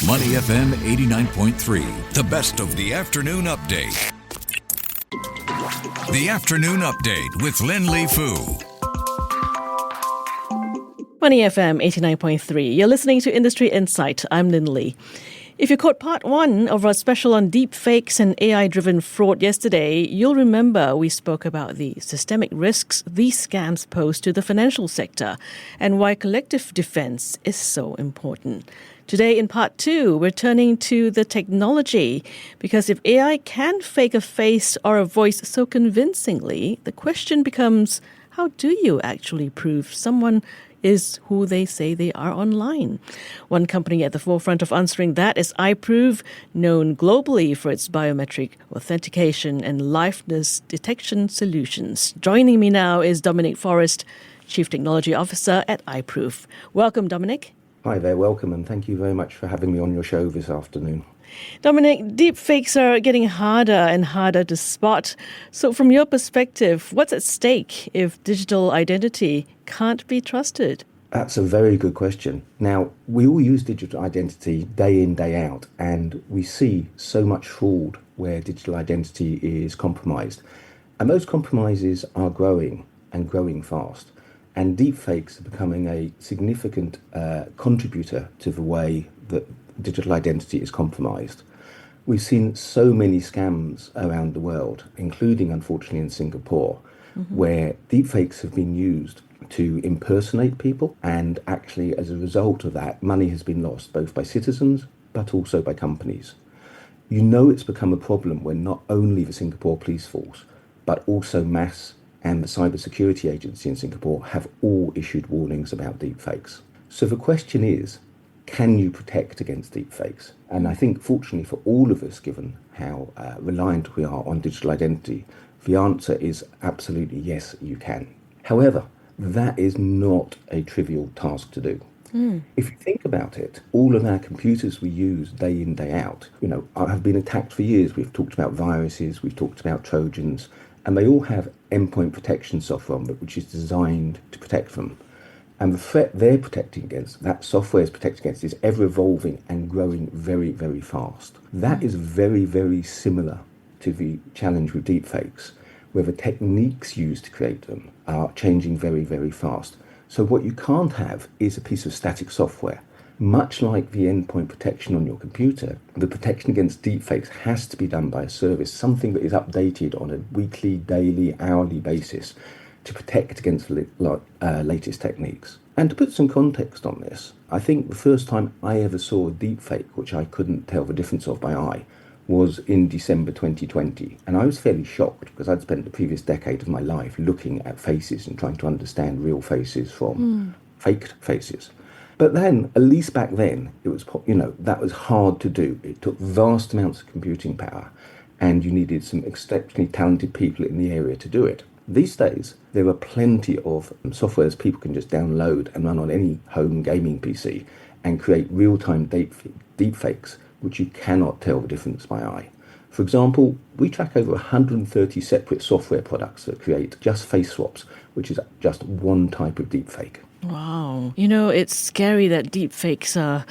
Money FM 89.3, the best of the afternoon update. The Afternoon Update with Lin Li Fu. Money FM 89.3. You're listening to Industry Insight. I'm Lin Li. If you caught part one of our special on deepfakes and AI-driven fraud yesterday, you'll remember we spoke about the systemic risks these scams pose to the financial sector and why collective defense is so important. Today in part two, we're turning to the technology, because if AI can fake a face or a voice so convincingly, the question becomes, how do you actually prove someone is who they say they are online? One company at the forefront of answering that is iProov, known globally for its biometric authentication and liveness detection solutions. Joining me now is Dominic, Forrest, Chief Technology Officer at iProov. Welcome, Dominic. Hi there, welcome, and thank you very much for having me on your show this afternoon. Dominic, deepfakes are getting harder and harder to spot. So from your perspective, what's at stake if digital identity can't be trusted? That's a very good question. Now, we all use digital identity day in, day out, and we see so much fraud where digital identity is compromised. And those compromises are growing and growing fast. And deepfakes are becoming a significant contributor to the way that digital identity is compromised. We've seen so many scams around the world, including, unfortunately, in Singapore, where deepfakes have been used to impersonate people. And actually, as a result of that, money has been lost, both by citizens, but also by companies. You know it's become a problem when not only the Singapore police force, but also MAS and the Cybersecurity Agency in Singapore have all issued warnings about deepfakes. So the question is, can you protect against deepfakes? And I think, fortunately for all of us, given how reliant we are on digital identity, the answer is absolutely yes, you can. However, that is not a trivial task to do. If you think about it, all of our computers we use day in, day out, have been attacked for years. We've talked about viruses, we've talked about Trojans, and they all have endpoint protection software on them, which is designed to protect them. And the threat they're protecting against, that software is protecting against, is ever evolving and growing very, very fast. That is very, very similar to the challenge with deepfakes, where the techniques used to create them are changing very, very fast. So what you can't have is a piece of static software. Much like the endpoint protection on your computer, the protection against deepfakes has to be done by a service, something that is updated on a weekly, daily, hourly basis to protect against latest techniques. And to put some context on this, I think the first time I ever saw a deepfake, which I couldn't tell the difference of by eye, was in December 2020. And I was fairly shocked because I'd spent the previous decade of my life looking at faces and trying to understand real faces from faked faces. But then, at least back then, it was, that was hard to do. It took vast amounts of computing power, and you needed some exceptionally talented people in the area to do it. These days, there are plenty of softwares people can just download and run on any home gaming PC and create real-time deepfakes, which you cannot tell the difference by eye. For example, we track over 130 separate software products that create just face swaps, which is just one type of deepfake. Wow. It's scary that deepfakes are,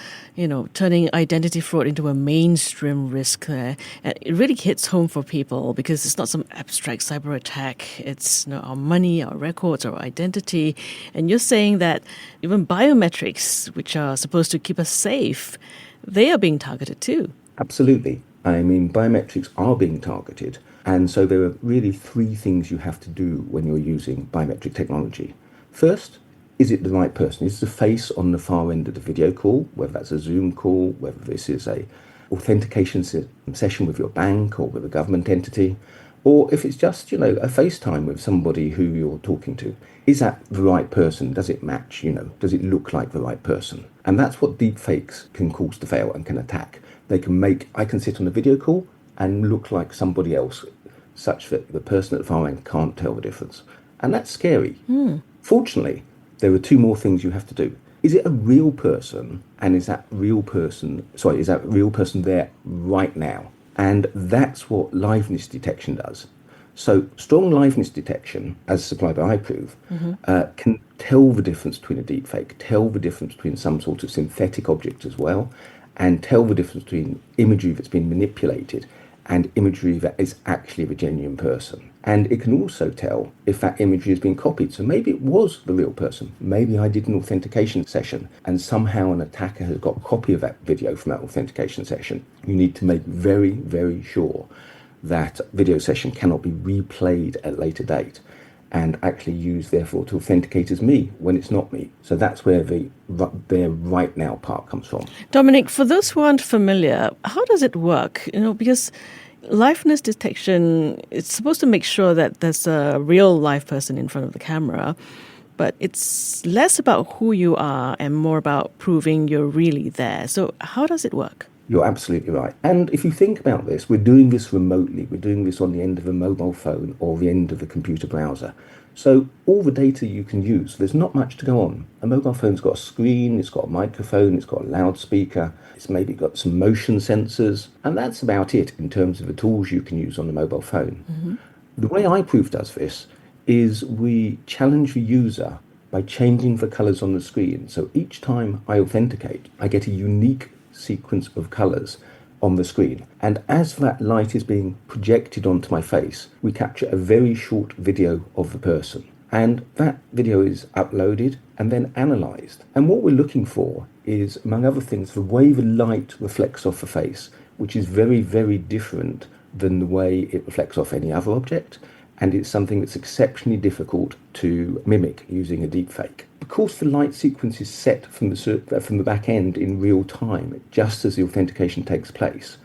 turning identity fraud into a mainstream risk there. And it really hits home for people because it's not some abstract cyber attack. It's our money, our records, our identity. And you're saying that even biometrics, which are supposed to keep us safe, they are being targeted too. Absolutely. Biometrics are being targeted. And so there are really three things you have to do when you're using biometric technology. First, is it the right person? Is the face on the far end of the video call, whether that's a Zoom call, whether this is a authentication session with your bank or with a government entity, or if it's just, a FaceTime with somebody who you're talking to, is that the right person? Does it match? Does it look like the right person? And that's what deepfakes can cause to fail and can attack. They can I can sit on a video call and look like somebody else, such that the person at the far end can't tell the difference. And that's scary. Fortunately, there are two more things you have to do. Is it a real person? And is that real person there right now? And that's what liveness detection does. So strong liveness detection, as supplied by iProov, can tell the difference between a deepfake, tell the difference between some sort of synthetic object as well, and tell the difference between imagery that's been manipulated and imagery that is actually of a genuine person. And it can also tell if that imagery has been copied. So maybe it was the real person. Maybe I did an authentication session and somehow an attacker has got a copy of that video from that authentication session. You need to make very, very sure that video session cannot be replayed at a later date and actually used, therefore, to authenticate as me when it's not me. So that's where their right now part comes from. Dominic, for those who aren't familiar, how does it work? Because liveness detection, it's supposed to make sure that there's a real live person in front of the camera, but it's less about who you are and more about proving you're really there. So how does it work? You're absolutely right. And if you think about this, we're doing this remotely. We're doing this on the end of a mobile phone or the end of a computer browser. So all the data you can use, there's not much to go on. A mobile phone's got a screen, it's got a microphone, it's got a loudspeaker, it's maybe got some motion sensors, and that's about it in terms of the tools you can use on the mobile phone. Mm-hmm. The way iProov does this is we challenge the user by changing the colors on the screen. So each time I authenticate, I get a unique sequence of colors on the screen, and as that light is being projected onto my face, we capture a very short video of the person, and that video is uploaded and then analyzed. And what we're looking for is, among other things, the way the light reflects off the face, which is very, very different than the way it reflects off any other object, and it's something that's exceptionally difficult to mimic using a deepfake. Because the light sequence is set from the back end in real time, just as the authentication takes place,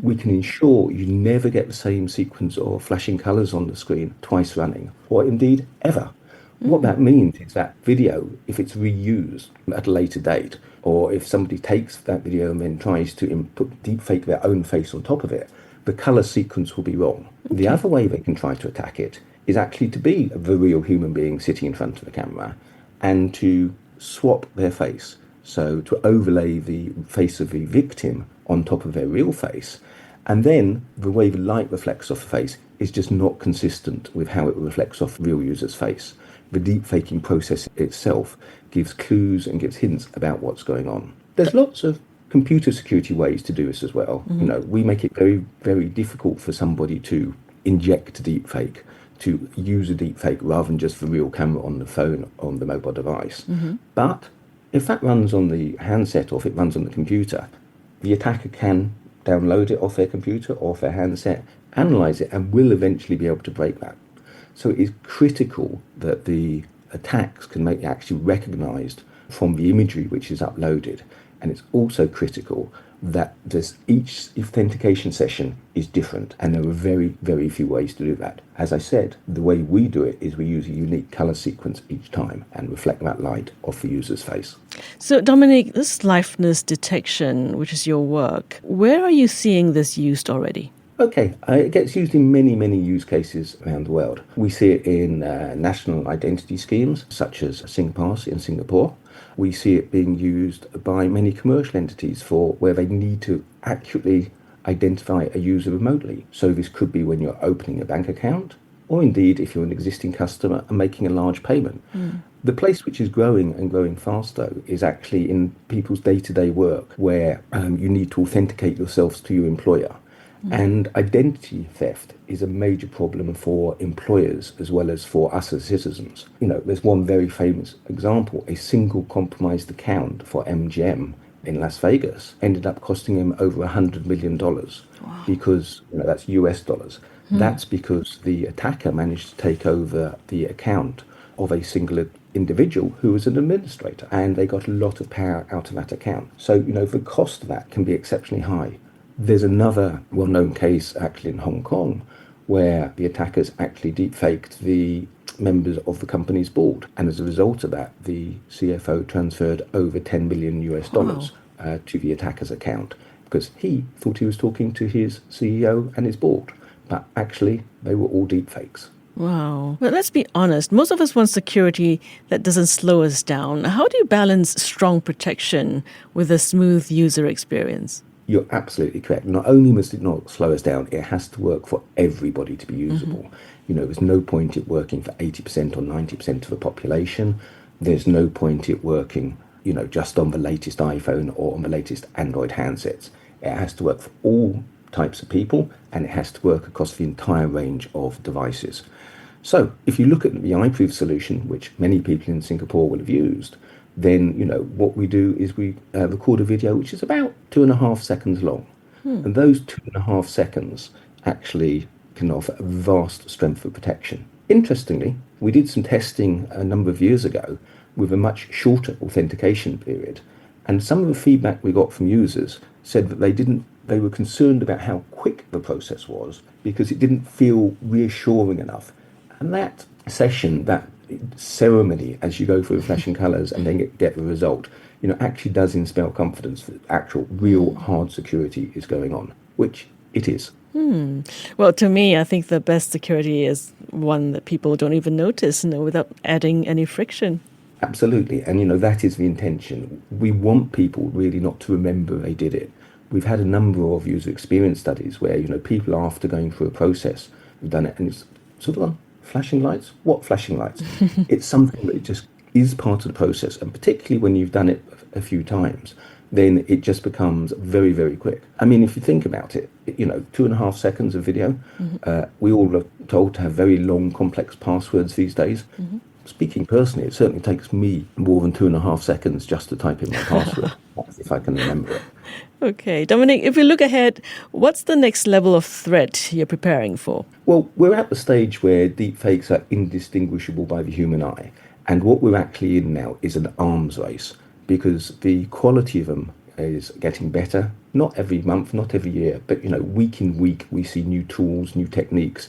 we can ensure you never get the same sequence of flashing colours on the screen twice running, or indeed ever. What that means is that video, if it's reused at a later date, or if somebody takes that video and then tries to deepfake their own face on top of it, the colour sequence will be wrong. Okay. The other way they can try to attack it is actually to be the real human being sitting in front of the camera and to swap their face. So to overlay the face of the victim on top of their real face. And then the way the light reflects off the face is just not consistent with how it reflects off the real user's face. The deepfaking process itself gives clues and gives hints about what's going on. There's lots of computer security ways to do this as well. Mm-hmm. We make it very, very difficult for somebody to inject a deepfake, to use a deepfake rather than just the real camera on the phone, on the mobile device. Mm-hmm. But if that runs on the handset or if it runs on the computer, the attacker can download it off their computer or off their handset, analyze it, and will eventually be able to break that. So it is critical that the attacks can make it actually recognized from the imagery which is uploaded. And it's also critical that each authentication session is different, and there are very, very few ways to do that. As I said, the way we do it is we use a unique color sequence each time and reflect that light off the user's face. So, Dominic, this liveness detection, which is your work, where are you seeing this used already? Okay, it gets used in many, many use cases around the world. We see it in national identity schemes, such as SingPass in Singapore. We see it being used by many commercial entities for where they need to accurately identify a user remotely. So this could be when you're opening a bank account, or indeed if you're an existing customer and making a large payment. The place which is growing and growing fast, though, is actually in people's day-to-day work, where you need to authenticate yourselves to your employer. And identity theft is a major problem for employers as well as for us as citizens. There's one very famous example. A single compromised account for MGM in Las Vegas ended up costing him over $100 million. Wow. Because that's US dollars. That's because the attacker managed to take over the account of a single individual who was an administrator, and they got a lot of power out of that account. So, the cost of that can be exceptionally high. There's another well-known case actually in Hong Kong where the attackers actually deepfaked the members of the company's board. And as a result of that, the CFO transferred over 10 million US dollars to the attacker's account because he thought he was talking to his CEO and his board. But actually, they were all deepfakes. Wow. But let's be honest, most of us want security that doesn't slow us down. How do you balance strong protection with a smooth user experience? You're absolutely correct. Not only must it not slow us down, it has to work for everybody to be usable. There's no point it working for 80% or 90% of the population. There's no point it working just on the latest iPhone or on the latest Android handsets. It has to work for all types of people, and it has to work across the entire range of devices. So if you look at the iProov solution, which many people in Singapore will have used, then what we do is we record a video which is about 2.5 seconds long. And those 2.5 seconds actually can offer a vast strength of protection. Interestingly, we did some testing a number of years ago with a much shorter authentication period, and some of the feedback we got from users said that they were concerned about how quick the process was because it didn't feel reassuring enough. And that session, that ceremony, as you go through flashing colours and then get the result, actually does inspire confidence that actual, real, hard security is going on, which it is. Well, to me, I think the best security is one that people don't even notice, without adding any friction. Absolutely. And, that is the intention. We want people really not to remember they did it. We've had a number of user experience studies where, people after going through a process have done it and it's sort of on flashing lights. What flashing lights? It's something that just is part of the process. And particularly when you've done it a few times, then it just becomes very, very quick. I mean, if you think about it, 2.5 seconds of video, we all are told to have very long, complex passwords these days. Speaking personally, it certainly takes me more than 2.5 seconds just to type in my password, if I can remember it. Okay. Dominic, if we look ahead, what's the next level of threat you're preparing for? Well, we're at the stage where deepfakes are indistinguishable by the human eye. And what we're actually in now is an arms race, because the quality of them is getting better. Not every month, not every year, but week in week we see new tools, new techniques,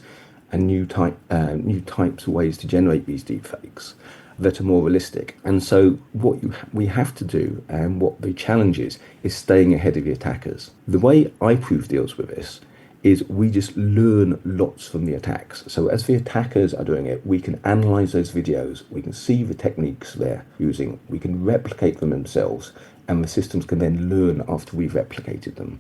and new types of ways to generate these deepfakes that are more realistic. And so what we have to do, and what the challenge is staying ahead of the attackers. The way iProov deals with this is we just learn lots from the attacks. So as the attackers are doing it, we can analyze those videos, we can see the techniques they're using, we can replicate them themselves, and the systems can then learn after we've replicated them.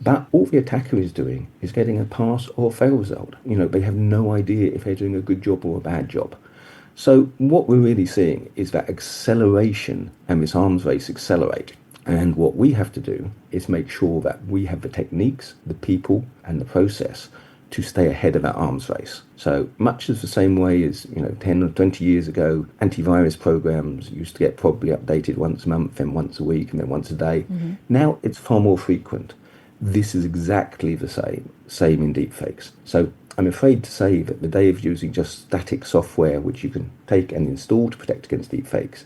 But all the attacker is doing is getting a pass or fail result. They have no idea if they're doing a good job or a bad job. So what we're really seeing is that acceleration and this arms race accelerate. And what we have to do is make sure that we have the techniques, the people, and the process to stay ahead of that arms race. So much as the same way as 10 or 20 years ago, antivirus programs used to get probably updated once a month, then once a week, and then once a day. Now it's far more frequent. This is exactly the same in deepfakes. So I'm afraid to say that the day of using just static software, which you can take and install to protect against deepfakes,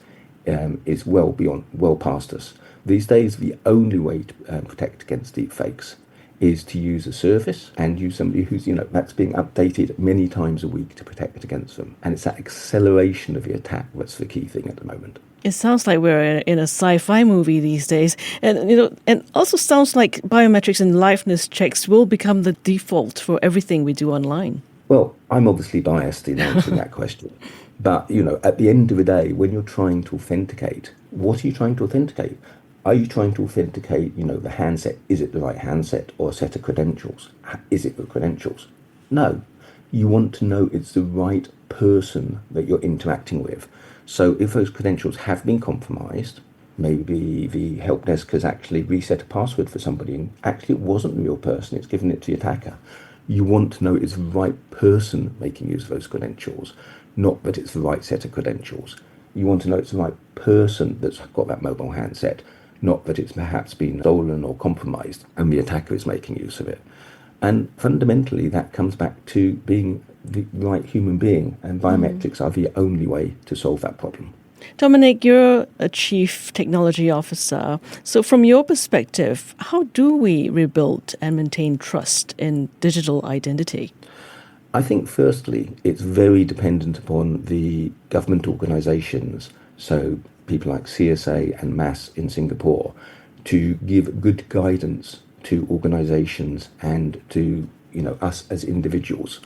is well past us. These days, the only way to protect against deepfakes is to use a service and use somebody who's, that's being updated many times a week to protect against them. And it's that acceleration of the attack that's the key thing at the moment. It sounds like we're in a sci-fi movie these days. And, and also sounds like biometrics and liveness checks will become the default for everything we do online. Well, I'm obviously biased in answering that question. But, at the end of the day, when you're trying to authenticate, what are you trying to authenticate? Are you trying to authenticate, the handset? Is it the right handset or a set of credentials? Is it the credentials? No. You want to know it's the right person that you're interacting with. So if those credentials have been compromised, maybe the help desk has actually reset a password for somebody and actually it wasn't the real person, it's given it to the attacker. You want to know it's the right person making use of those credentials, not that it's the right set of credentials. You want to know it's the right person that's got that mobile handset, not that it's perhaps been stolen or compromised and the attacker is making use of it. And fundamentally, that comes back to being the right human being, and biometrics are the only way to solve that problem. Dominic, you're a chief technology officer. So from your perspective, how do we rebuild and maintain trust in digital identity? I think firstly, it's very dependent upon the government organisations, so people like CSA and MAS in Singapore, to give good guidance to organisations and to us as individuals.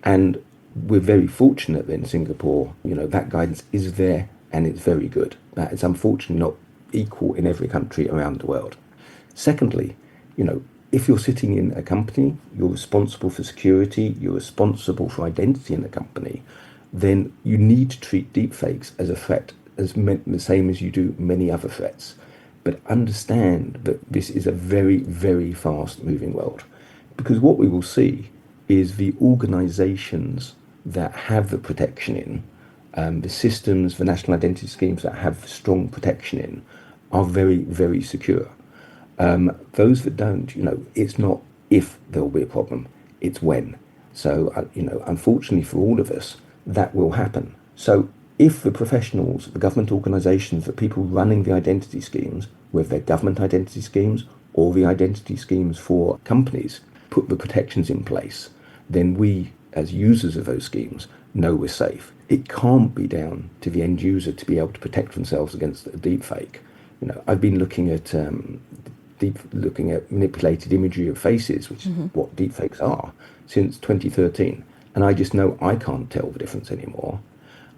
And we're very fortunate that in Singapore, that guidance is there and it's very good. That is unfortunately not equal in every country around the world. Secondly, if you're sitting in a company, you're responsible for security, you're responsible for identity in the company, then you need to treat deepfakes as a threat the same as you do many other threats. But understand that this is a very, very fast-moving world. Because what we will see is the organizations that have the protection in, the systems, the national identity schemes that have strong protection in, are very, very secure. Those that don't, it's not if there will be a problem, it's when. So, unfortunately for all of us, that will happen. So if the professionals, the government organisations, the people running the identity schemes, whether they're government identity schemes or the identity schemes for companies, put the protections in place, then we, as users of those schemes, know we're safe. It can't be down to the end user to be able to protect themselves against a deepfake. I've been looking at manipulated imagery of faces, which is what deepfakes are, since 2013, and I just know I can't tell the difference anymore.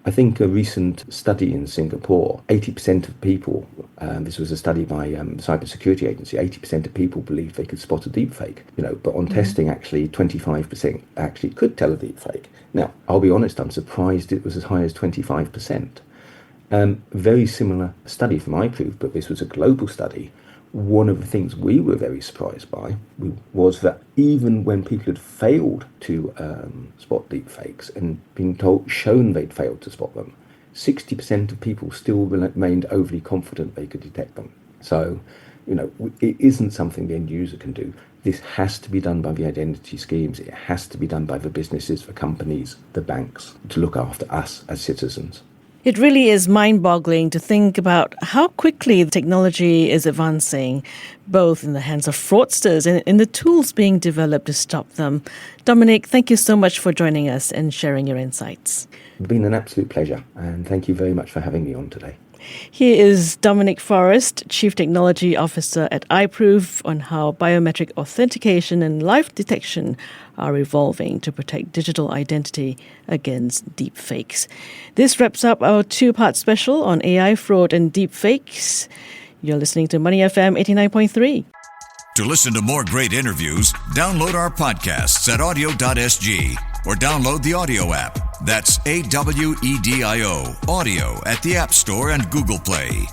I think a recent study in Singapore, 80% of people, this was a study by the cybersecurity agency, 80% of people believed they could spot a deepfake, but on testing, actually 25% actually could tell a deepfake. Now, I'll be honest, I'm surprised it was as high as 25%. Very similar study from iProov, but this was a global study. One of the things we were very surprised by was that even when people had failed to spot deepfakes and been shown they'd failed to spot them, 60% of people still remained overly confident they could detect them. So, it isn't something the end user can do. This has to be done by the identity schemes. It has to be done by the businesses, the companies, the banks, to look after us as citizens. It really is mind-boggling to think about how quickly the technology is advancing, both in the hands of fraudsters and in the tools being developed to stop them. Dominic, thank you so much for joining us and sharing your insights. It's been an absolute pleasure, and thank you very much for having me on today. Here is Dominic Forrest, Chief Technology Officer at iProov, on how biometric authentication and live detection are evolving to protect digital identity against deepfakes. This wraps up our two-part special on AI fraud and deepfakes. You're listening to Money FM 89.3. To listen to more great interviews, download our podcasts at audio.sg or download the audio app. That's AWEDIO, audio at the App Store and Google Play.